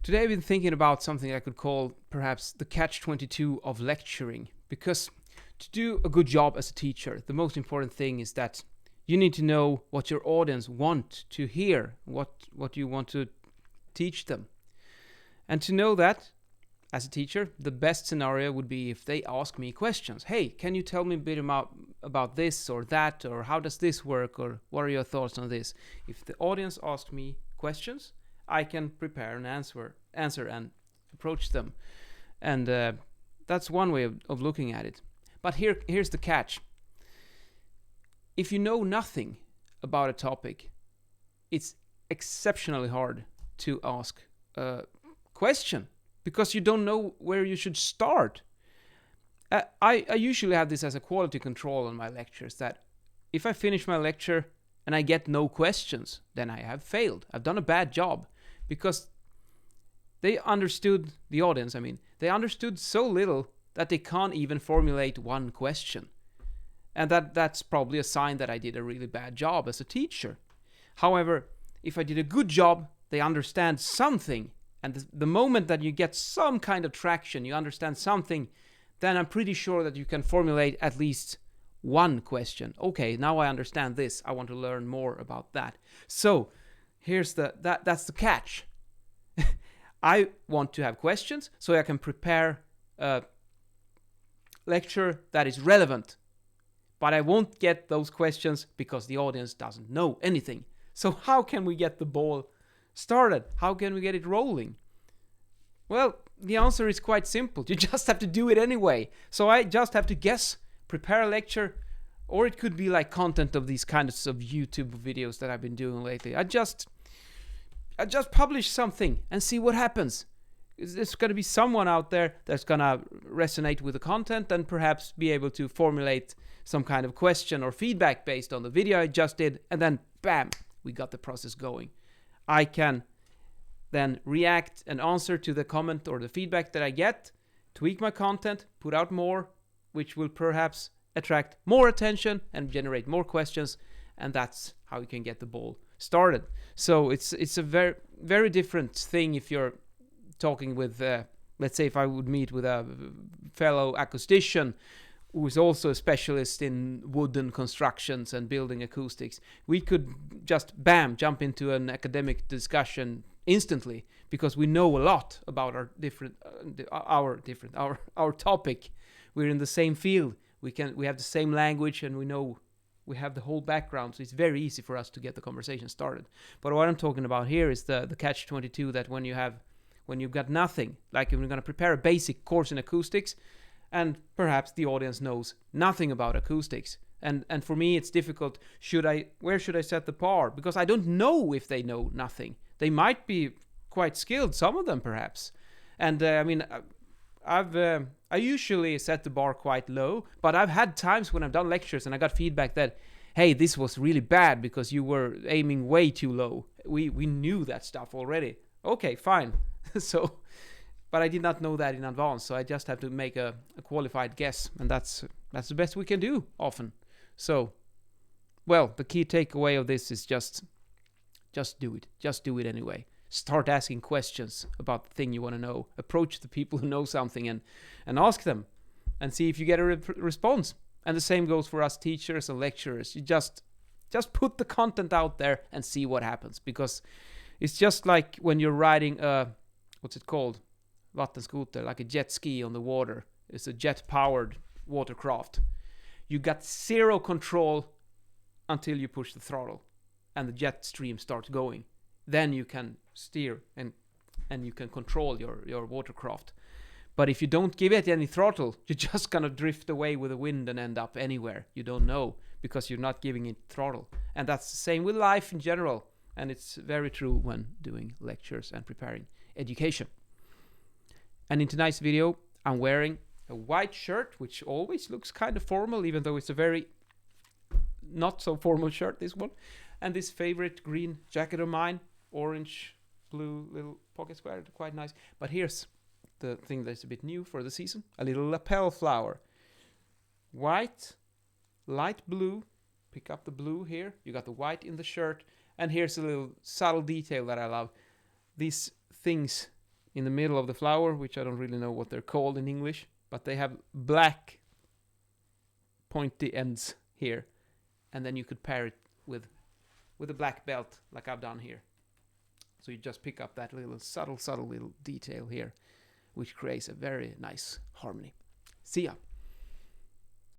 Today I've been thinking about something I could call perhaps the Catch-22 of lecturing. Because to do a good job as a teacher, the most important thing is that you need to know what your audience want to hear, what you want to teach them. And to know that, as a teacher, the best scenario would be if they ask me questions. Hey, can you tell me a bit about this or that, or how does this work, or what are your thoughts on this? If the audience asks me questions, I can prepare an answer and approach them. And that's one way of looking at it. But here's the catch. If you know nothing about a topic, it's exceptionally hard to ask a question because you don't know where you should start. I usually have this as a quality control on my lectures, that if I finish my lecture and I get no questions, then I have failed. I've done a bad job, because they understood, the audience, they understood so little that they can't even formulate one question. And that's probably a sign that I did a really bad job as a teacher. However, if I did a good job, they understand something. And the moment that you get some kind of traction, you understand something, then I'm pretty sure that you can formulate at least one question. Okay, now I understand this. I want to learn more about that. So here's that's the catch. I want to have questions so I can prepare a lecture that is relevant. But I won't get those questions because the audience doesn't know anything. So how can we get the ball started? How can we get it rolling? Well, the answer is quite simple. You just have to do it anyway. So I just have to guess, prepare a lecture, or it could be like content of these kinds of YouTube videos that I've been doing lately. I just publish something and see what happens. There's going to be someone out there that's going to resonate with the content and perhaps be able to formulate some kind of question or feedback based on the video I just did, and then bam, we got the process going. I can then react and answer to the comment or the feedback that I get, tweak my content, put out more, which will perhaps attract more attention and generate more questions, and that's how you can get the ball started. So it's a very, very different thing if you're talking with, let's say if I would meet with a fellow acoustician who is also a specialist in wooden constructions and building acoustics. We could just, bam, jump into an academic discussion instantly because we know a lot about our topic. We're in the same field. We have the same language, and we have the whole background, so it's very easy for us to get the conversation started. But what I'm talking about here is the catch-22, that when you've got nothing, like if we're going to prepare a basic course in acoustics, and perhaps the audience knows nothing about acoustics. And for me, it's difficult. Where should I set the bar? Because I don't know if they know nothing. They might be quite skilled, some of them perhaps. And I usually set the bar quite low, but I've had times when I've done lectures and I got feedback that, hey, this was really bad because you were aiming way too low. We knew that stuff already. Okay, fine. But I did not know that in advance, so I just have to make a qualified guess, and that's the best we can do often. So, well, the key takeaway of this is just do it. Just do it anyway. Start asking questions about the thing you want to know. Approach the people who know something and ask them, and see if you get a response. And the same goes for us teachers and lecturers. You just put the content out there and see what happens, because it's just like when you're riding a, what's it called? Vattenskoter, like a jet ski on the water. It's a jet-powered watercraft. You got zero control until you push the throttle and the jet stream starts going. Then you can steer and you can control your watercraft. But if you don't give it any throttle, you're just gonna drift away with the wind and end up anywhere you don't know, because you're not giving it throttle. And that's the same with life in general. And it's very true when doing lectures and preparing education. And in tonight's video, I'm wearing a white shirt, which always looks kind of formal, even though it's a very not so formal shirt, this one. And this favorite green jacket of mine, orange, blue little pocket square, quite nice. But here's the thing that's a bit new for the season, a little lapel flower. White, light blue, pick up the blue here. You got the white in the shirt. And here's a little subtle detail that I love. These things in the middle of the flower, which I don't really know what they're called in English, but they have black pointy ends here, and then you could pair it with a black belt like I've done here. So you just pick up that little subtle little detail here, which creates a very nice harmony. See ya.